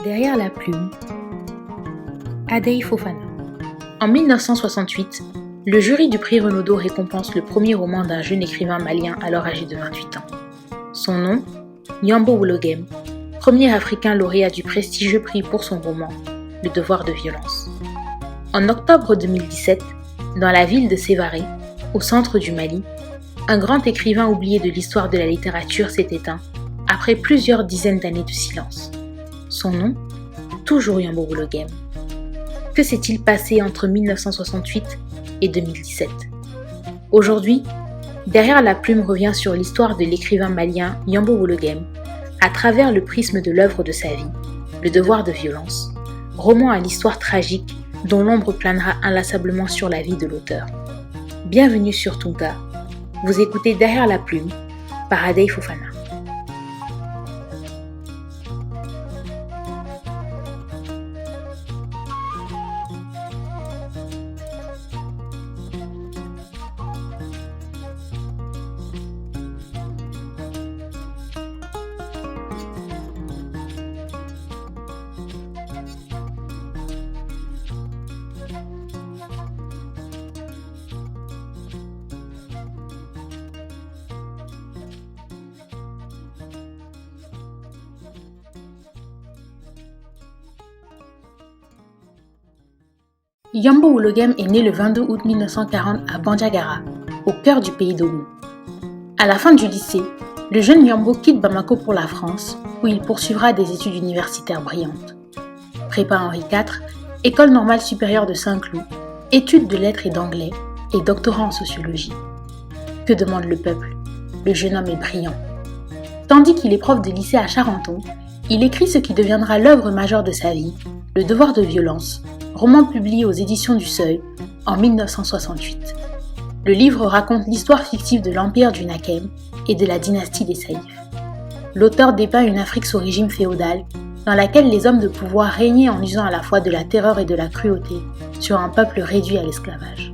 Derrière la plume, Adey Fofana. En 1968, le jury du prix Renaudot récompense le premier roman d'un jeune écrivain malien alors âgé de 28 ans. Son nom, Yambo Woulogem, premier africain lauréat du prestigieux prix pour son roman, Le devoir de violence. En octobre 2017, dans la ville de Sévaré, au centre du Mali, un grand écrivain oublié de l'histoire de la littérature s'est éteint après plusieurs dizaines d'années de silence. Son nom, toujours Yambo Woulogem. Que s'est-il passé entre 1968 et 2017 ? Aujourd'hui, Derrière la plume revient sur l'histoire de l'écrivain malien Yambo Woulogem à travers le prisme de l'œuvre de sa vie, Le devoir de violence, roman à l'histoire tragique dont l'ombre planera inlassablement sur la vie de l'auteur. Bienvenue sur Tunka. Vous écoutez Derrière la plume par Adey Fofana. Yambo Woulogem est né le 22 août 1940 à Bandiagara, au cœur du pays d'Ogun. À la fin du lycée, le jeune Yambo quitte Bamako pour la France, où il poursuivra des études universitaires brillantes. Prépa Henri IV, École normale supérieure de Saint-Cloud, études de lettres et d'anglais, et doctorat en sociologie. Que demande le peuple ? Le jeune homme est brillant. Tandis qu'il est prof de lycée à Charenton, il écrit ce qui deviendra l'œuvre majeure de sa vie, Le devoir de violence, roman publié aux éditions du Seuil en 1968. Le livre raconte l'histoire fictive de l'empire du Nakem et de la dynastie des Saïfs. L'auteur dépeint une Afrique sous régime féodal, dans laquelle les hommes de pouvoir régnaient en usant à la fois de la terreur et de la cruauté sur un peuple réduit à l'esclavage.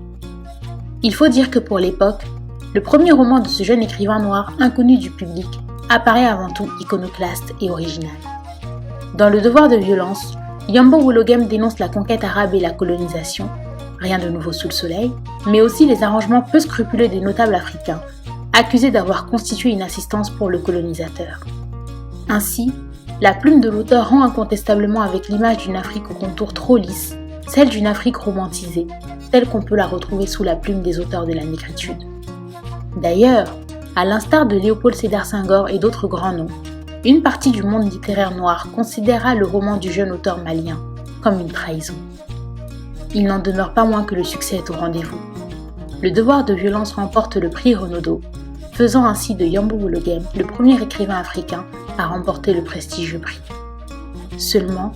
Il faut dire que pour l'époque, le premier roman de ce jeune écrivain noir inconnu du public apparaît avant tout iconoclaste et original. Dans Le devoir de violence, Yambo Woulogem dénonce la conquête arabe et la colonisation, rien de nouveau sous le soleil, mais aussi les arrangements peu scrupuleux des notables africains, accusés d'avoir constitué une assistance pour le colonisateur. Ainsi, la plume de l'auteur rend incontestablement avec l'image d'une Afrique au contour trop lisse, celle d'une Afrique romantisée, telle qu'on peut la retrouver sous la plume des auteurs de la négritude. D'ailleurs, à l'instar de Léopold Sédar Senghor et d'autres grands noms, une partie du monde littéraire noir considéra le roman du jeune auteur malien comme une trahison. Il n'en demeure pas moins que le succès est au rendez-vous. Le devoir de violence remporte le prix Renaudot, faisant ainsi de Yambo Woulogem le premier écrivain africain à remporter le prestigieux prix. Seulement,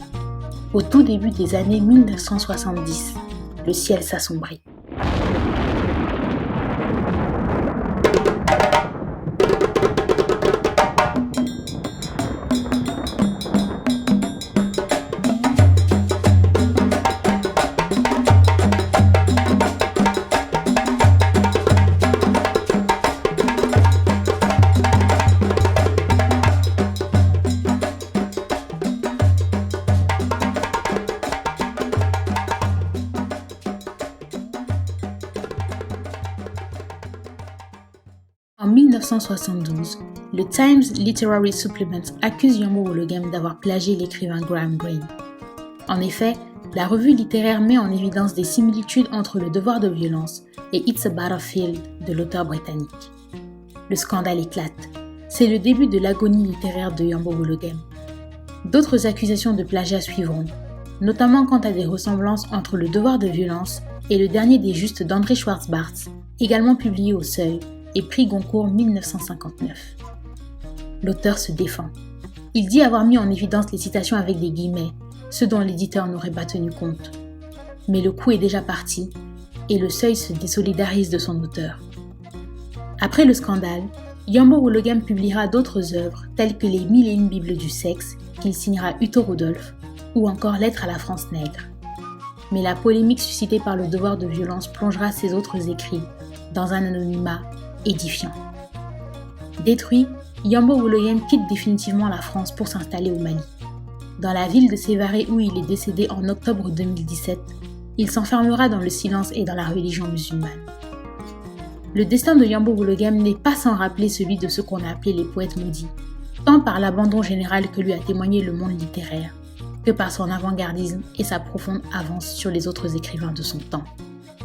au tout début des années 1970, le ciel s'assombrit. En 1972, le Times Literary Supplement accuse Yambo Woulogem d'avoir plagié l'écrivain Graham Greene. En effet, la revue littéraire met en évidence des similitudes entre Le devoir de violence et It's a Battlefield de l'auteur britannique. Le scandale éclate. C'est le début de l'agonie littéraire de Yambo Woulogem. D'autres accusations de plagiat suivront, notamment quant à des ressemblances entre Le devoir de violence et Le dernier des justes d'André Schwartz-Barthes, également publié au Seuil, et prix Goncourt 1959. L'auteur se défend. Il dit avoir mis en évidence les citations avec des guillemets, ce dont l'éditeur n'aurait pas tenu compte. Mais le coup est déjà parti, et le Seuil se désolidarise de son auteur. Après le scandale, Yambo Woulogem publiera d'autres œuvres, telles que les 1001 Bibles du sexe, qu'il signera Hutto Rodolphe, ou encore Lettres à la France nègre. Mais la polémique suscitée par Le devoir de violence plongera ses autres écrits dans un anonymat édifiant. Détruit, Yambo Woulogem quitte définitivement la France pour s'installer au Mali. Dans la ville de Sévaré où il est décédé en octobre 2017, il s'enfermera dans le silence et dans la religion musulmane. Le destin de Yambo Bologem n'est pas sans rappeler celui de ceux qu'on a appelés les poètes maudits, tant par l'abandon général que lui a témoigné le monde littéraire, que par son avant-gardisme et sa profonde avance sur les autres écrivains de son temps.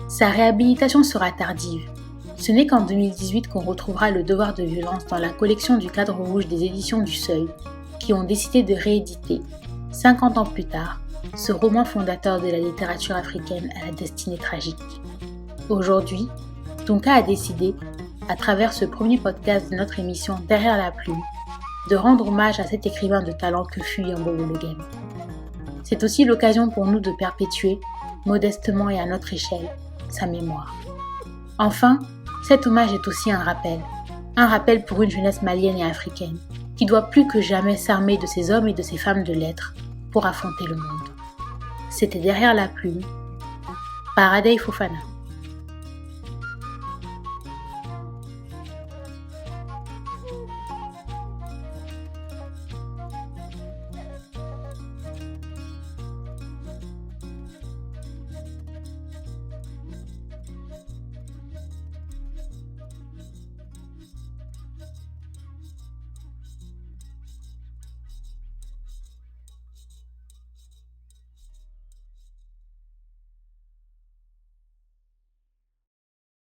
Sa réhabilitation sera tardive. Ce n'est qu'en 2018 qu'on retrouvera Le Devoir de violence dans la collection du Cadre rouge des éditions du Seuil, qui ont décidé de rééditer, 50 ans plus tard, ce roman fondateur de la littérature africaine à la destinée tragique. Aujourd'hui, Tonka a décidé, à travers ce premier podcast de notre émission Derrière la plume, de rendre hommage à cet écrivain de talent que fut Yambo Bologem. C'est aussi l'occasion pour nous de perpétuer, modestement et à notre échelle, sa mémoire. Enfin, cet hommage est aussi un rappel pour une jeunesse malienne et africaine, qui doit plus que jamais s'armer de ces hommes et de ces femmes de lettres pour affronter le monde. C'était Derrière la plume, par Adey Fofana.